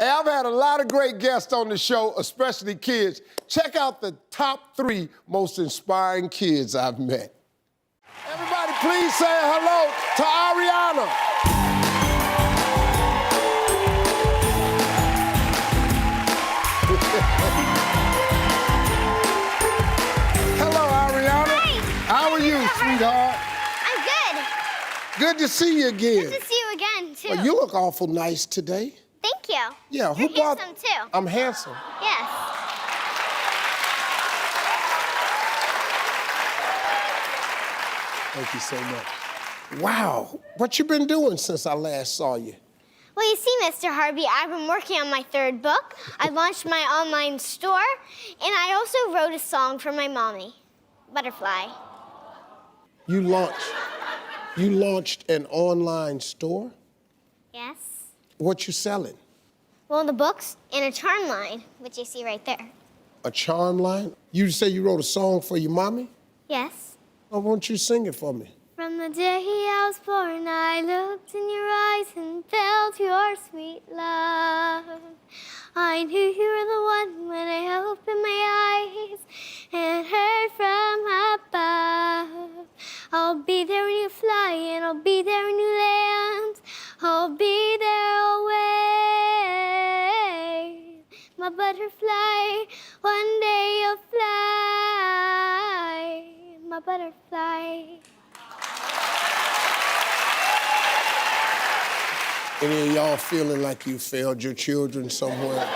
Hey, I've had a lot of great guests on the show, especially kids. Check out the top 3 most inspiring kids I've met. Everybody, please say hello to Ariana. Hello, Ariana. Hi. How are you, sweetheart? I'm good. Good to see you again. Good to see you again, too. Well, you look awful nice today. Thank you. Yeah, You're handsome, too. I'm handsome. Yes. Thank you so much. Wow, what you been doing since I last saw you? Well, you see, Mr. Harvey, I've been working on my 3rd book. I launched my online store, and I also wrote a song for my mommy, Butterfly. You launched an online store? Yes. What you selling? Well, the books and a charm line, which you see right there. A charm line? You say you wrote a song for your mommy? Yes. Well, won't you sing it for me? From the day I was born, I looked in your eyes and felt your sweet love. I knew you were the one when I opened my eyes and heard from above. I'll be there when you fly and I'll be there when you land. I'll be there always. My butterfly, one day you'll fly. My butterfly. Any of y'all feeling like you failed your children somewhere?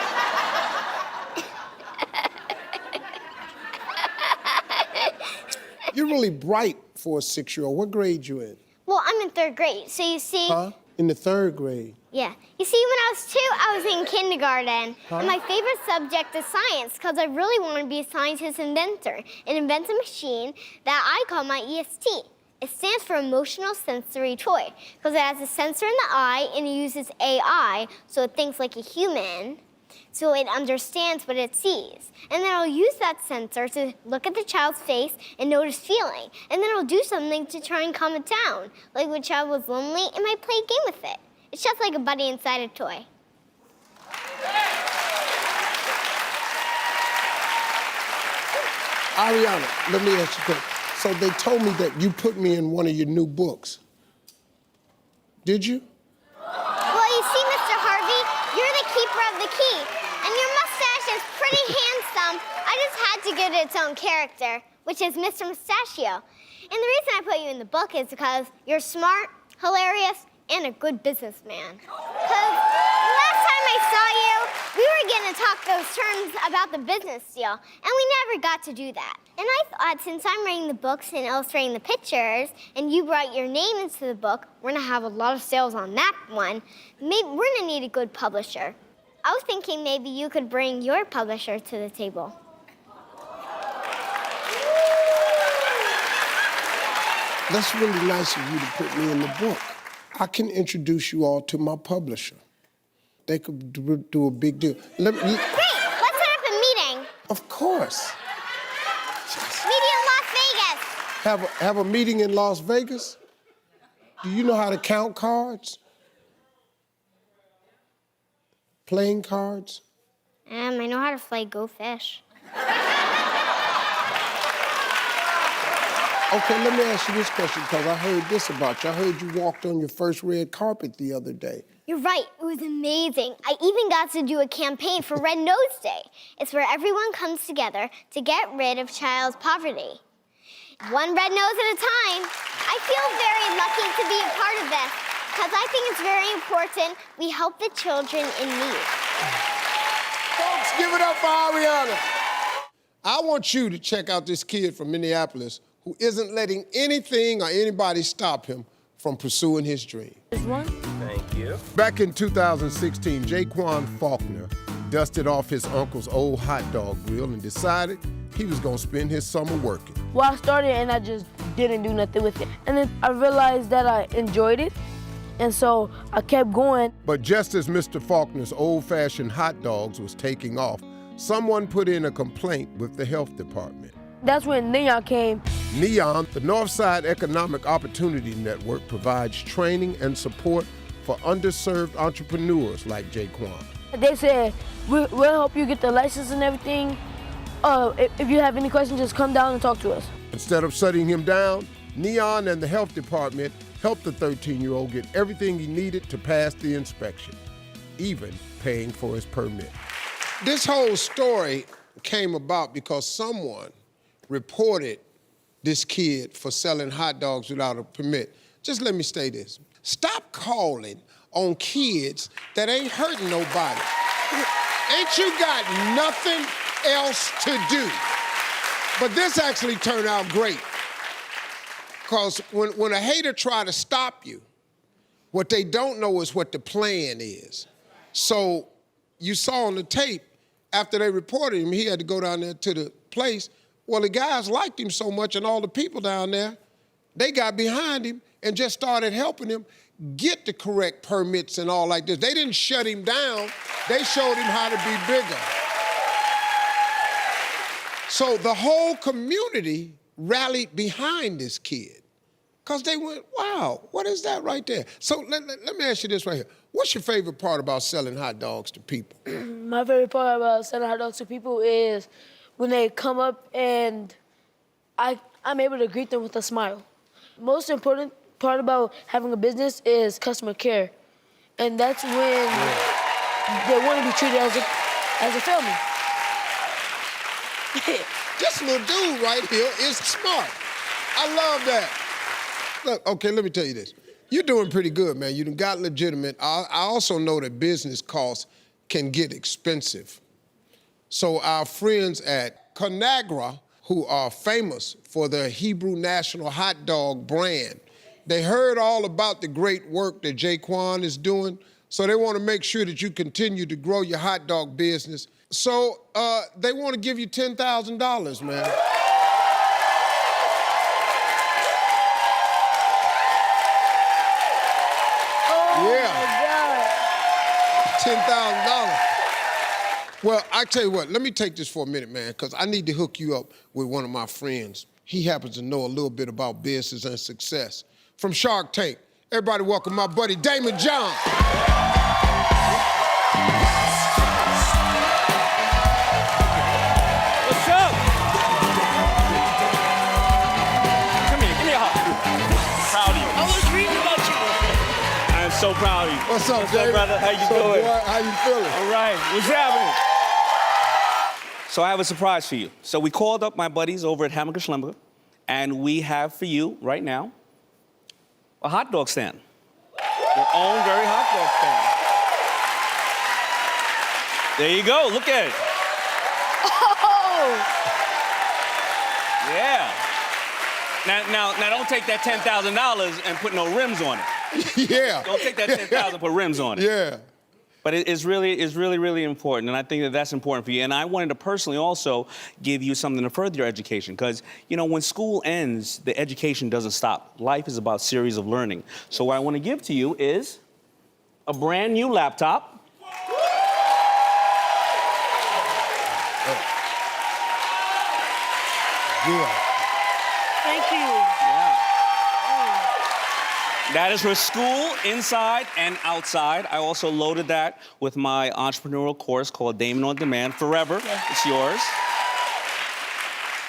You're really bright for a 6-year-old. What grade you in? Well, I'm in 3rd grade, so you see... Huh? In the 3rd grade? Yeah. You see, when I was 2, I was in kindergarten, and my favorite subject is science, because I really want to be a scientist inventor and invent a machine that I call my EST. It stands for Emotional Sensory Toy, because it has a sensor in the eye and it uses AI, so it thinks like a human, so it understands what it sees. And then I'll use that sensor to look at the child's face and notice feeling. And then I'll do something to try and calm it down. Like when a child was lonely, it might play a game with it. It's just like a buddy inside a toy. Ariana, let me ask you a question. So they told me that you put me in one of your new books. Did you? Well, you see, Mr. Harvey, you're the keeper of the key. And your mustache is pretty handsome. I just had to give it its own character, which is Mr. Mustachio. And the reason I put you in the book is because you're smart, hilarious, and a good businessman. Because last time I saw you, we were going to talk those terms about the business deal, and we never got to do that. And I thought, since I'm writing the books and illustrating the pictures, and you brought your name into the book, we're going to have a lot of sales on that one. Maybe we're going to need a good publisher. I was thinking maybe you could bring your publisher to the table. That's really nice of you to put me in the book. I can introduce you all to my publisher. They could do a big deal. Great! Let's set up a meeting. Of course. Meeting in Las Vegas. Have a meeting in Las Vegas? Do you know how to count cards? Playing cards? I know how to play Go Fish. Okay, let me ask you this question, because I heard this about you. I heard you walked on your first red carpet the other day. You're right, it was amazing. I even got to do a campaign for Red Nose Day. It's where everyone comes together to get rid of child poverty. One red nose at a time. I feel very lucky to be a part of this, because I think it's very important we help the children in need. Folks, give it up for Ariana. I want you to check out this kid from Minneapolis who isn't letting anything or anybody stop him from pursuing his dream. This one? Thank you. Back in 2016, Jaquan Faulkner dusted off his uncle's old hot dog grill and decided he was gonna spend his summer working. Well, I started and I just didn't do nothing with it. And then I realized that I enjoyed it, and so I kept going. But just as Mr. Faulkner's old-fashioned hot dogs was taking off, someone put in a complaint with the health department. That's when Neon came. NEON, the Northside Economic Opportunity Network, provides training and support for underserved entrepreneurs like Jaquan. They said, we'll help you get the license and everything. If you have any questions, just come down and talk to us. Instead of shutting him down, Neon and the health department helped the 13-year-old get everything he needed to pass the inspection, even paying for his permit. This whole story came about because someone reported this kid for selling hot dogs without a permit. Just let me say this. Stop calling on kids that ain't hurting nobody. Ain't you got nothing else to do? But this actually turned out great. Because when a hater try to stop you, what they don't know is what the plan is. So you saw on the tape, after they reported him, he had to go down there to the place. Well, the guys liked him so much, and all the people down there, they got behind him and just started helping him get the correct permits and all like this. They didn't shut him down. They showed him how to be bigger. So the whole community rallied behind this kid because they went, wow, what is that right there? So let me ask you this right here. What's your favorite part about selling hot dogs to people? My favorite part about selling hot dogs to people is when they come up and I'm able to greet them with a smile. Most important part about having a business is customer care. And that's when they want to be treated as a family. This little dude right here is smart. I love that. Look, okay, let me tell you this. You're doing pretty good, man. You done got legitimate. I also know that business costs can get expensive. So our friends at Conagra, who are famous for their Hebrew National Hot Dog brand, they heard all about the great work that Jaquan is doing, so they want to make sure that you continue to grow your hot dog business. So they want to give you $10,000, man. $10,000. Well, I tell you what, let me take this for a minute, man, because I need to hook you up with one of my friends. He happens to know a little bit about business and success. From Shark Tank, everybody welcome my buddy Damon John. What's up? Come here, give me a hug. Proud of you. I was reading about you. I am so proud of you. What's up, Damon? brother? How you doing? Boy, how you feeling? All right, what's happening? So I have a surprise for you. So we called up my buddies over at Hammaker Schlemmer, and we have for you right now a hot dog stand. Your own very hot dog stand. There you go, look at it. Oh! Yeah. Now don't take that $10,000 and put no rims on it. Yeah. Don't take that $10,000 and put rims on it. Yeah. But it's really important, and I think that that's important for you. And I wanted to personally also give you something to further your education, because, you know, when school ends, the education doesn't stop. Life is about a series of learning. So what I want to give to you is a brand new laptop. Yeah. Thank you. Yeah. That is for school, inside and outside. I also loaded that with my entrepreneurial course called Damon On Demand. Forever, it's yours.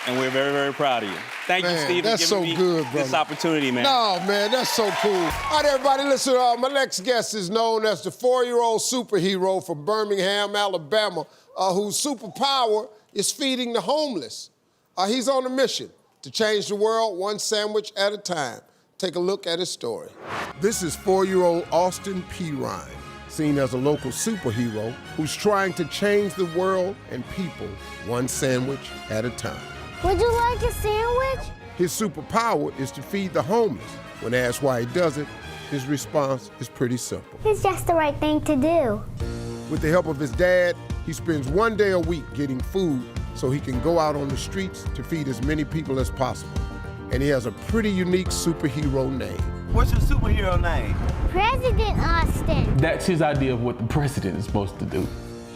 And we're very, very proud of you. Thank you, Steve, for giving me this opportunity, man. No, man, that's so cool. All right, everybody, listen. My next guest is known as the 4-year-old superhero from Birmingham, Alabama, whose superpower is feeding the homeless. He's on a mission to change the world one sandwich at a time. Take a look at his story. This is 4-year-old Austin P. Ryan, seen as a local superhero who's trying to change the world and people one sandwich at a time. Would you like a sandwich? His superpower is to feed the homeless. When asked why he does it, his response is pretty simple. It's just the right thing to do. With the help of his dad, he spends one day a week getting food so he can go out on the streets to feed as many people as possible. And he has a pretty unique superhero name. What's your superhero name? President Austin. That's his idea of what the president is supposed to do.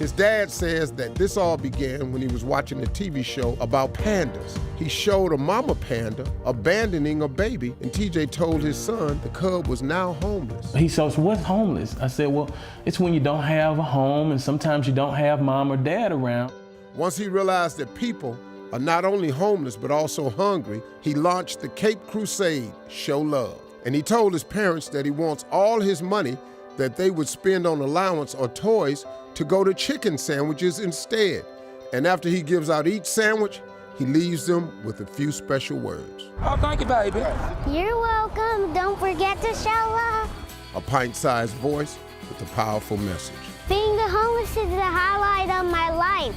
His dad says that this all began when he was watching a TV show about pandas. He showed a mama panda abandoning a baby, and TJ told his son the cub was now homeless. He said, so what's homeless? I said, well, it's when you don't have a home and sometimes you don't have mom or dad around. Once he realized that people are not only homeless but also hungry, he launched the Cape Crusade, Show Love. And he told his parents that he wants all his money that they would spend on allowance or toys to go to chicken sandwiches instead. And after he gives out each sandwich, he leaves them with a few special words. Oh, thank you, baby. You're welcome. Don't forget to show love. A pint-sized voice with a powerful message. Being the homeless is the highlight of my life.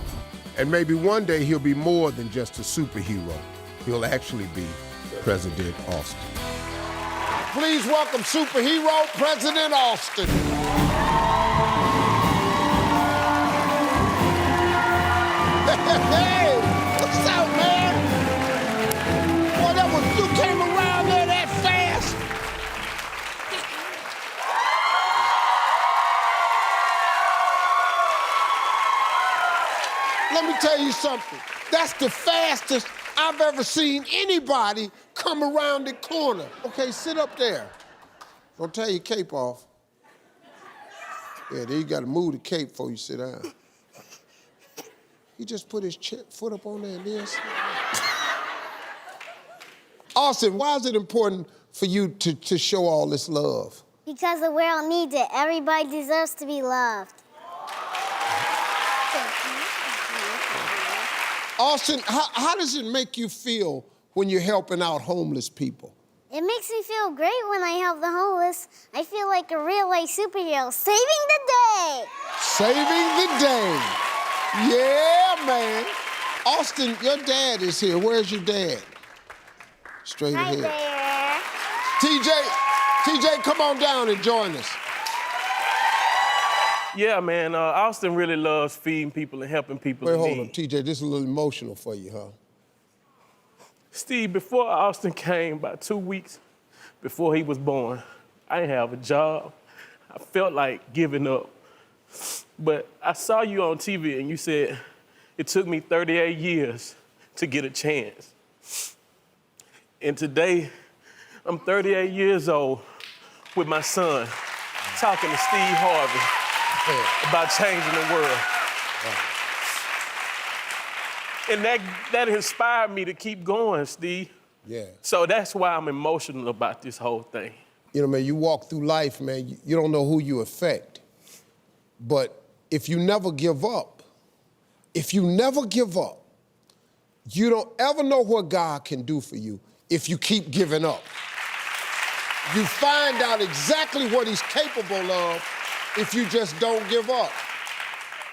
And maybe one day he'll be more than just a superhero. He'll actually be President Austin. Please welcome superhero President Austin. Hey, what's up, man? Boy, you came around there that fast. Let me tell you something. That's the fastest I've ever seen anybody come around the corner. Okay, sit up there. Don't tear your cape off. Yeah, then you gotta move the cape before you sit down. He just put his foot up on there and this. Austin, why is it important for you to show all this love? Because the world needs it. Everybody deserves to be loved. Austin, how does it make you feel when you're helping out homeless people? It makes me feel great when I help the homeless. I feel like a real-life superhero, saving the day. Saving the day. Yeah, man. Austin, your dad is here. Where's your dad? Straight Right ahead. there. TJ, come on down and join us. Yeah, man, Austin really loves feeding people and helping people Wait, in hold need. on, TJ, this is a little emotional for you, huh? Steve, before Austin came, about 2 weeks before he was born, I didn't have a job. I felt like giving up. But I saw you on TV and you said, it took me 38 years to get a chance. And today, I'm 38 years old with my son, talking to Steve Harvey about changing the world. And that inspired me to keep going, Steve. Yeah. So that's why I'm emotional about this whole thing. You know, man, you walk through life, man, you don't know who you affect. But if you never give up, you don't ever know what God can do for you if you keep giving up. You find out exactly what he's capable of if you just don't give up.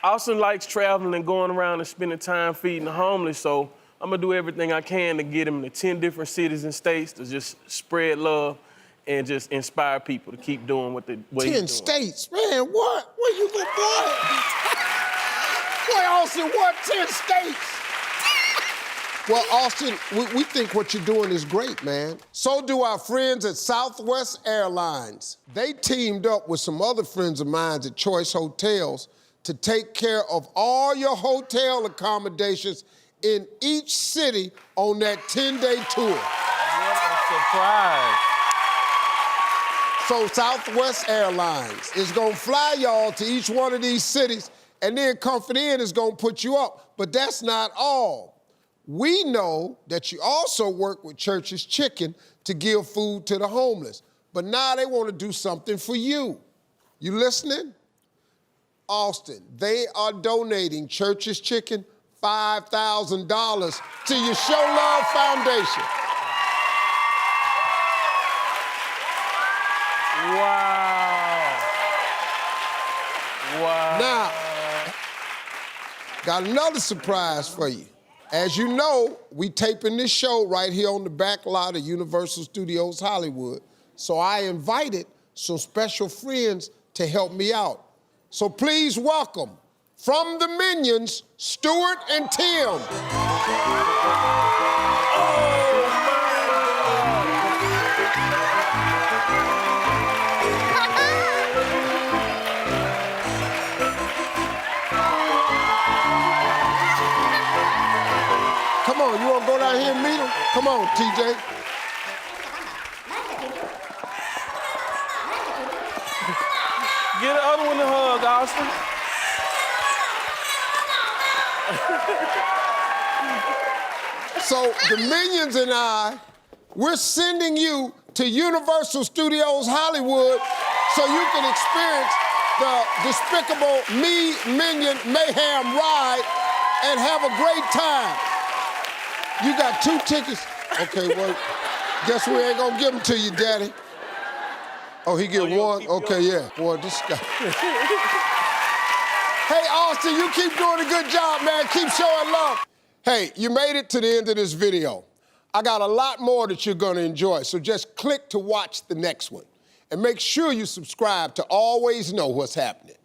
Austin likes traveling and going around and spending time feeding the homeless, so I'm gonna do everything I can to get him to 10 different cities and states to just spread love and just inspire people to keep doing what he's doing. 10 states, man, what? Where you go, boy? Boy, Austin, what, 10 states? Well, Austin, we think what you're doing is great, man. So do our friends at Southwest Airlines. They teamed up with some other friends of mine at Choice Hotels to take care of all your hotel accommodations in each city on that 10-day tour. What a surprise. So Southwest Airlines is gonna fly y'all to each one of these cities, and then Comfort Inn is gonna put you up. But that's not all. We know that you also work with Church's Chicken to give food to the homeless. But now they want to do something for you. You listening? Austin, they are donating Church's Chicken $5,000 to your Show Love Foundation. Wow. Wow. Now, got another surprise for you. As you know, we taping this show right here on the back lot of Universal Studios Hollywood. So I invited some special friends to help me out. So please welcome, from the Minions, Stuart and Tim. down here and meet them? Come on, TJ. Get the other one a hug, Austin. So the Minions and I, we're sending you to Universal Studios Hollywood so you can experience the Despicable Me Minion Mayhem ride and have a great time. You got 2 tickets? Okay, well, guess we ain't gonna give them to you, Daddy. Oh, he get one? Okay, yeah. Boy, this guy. Hey, Austin, you keep doing a good job, man. Keep showing love. Hey, you made it to the end of this video. I got a lot more that you're gonna enjoy, so just click to watch the next one. And make sure you subscribe to always know what's happening.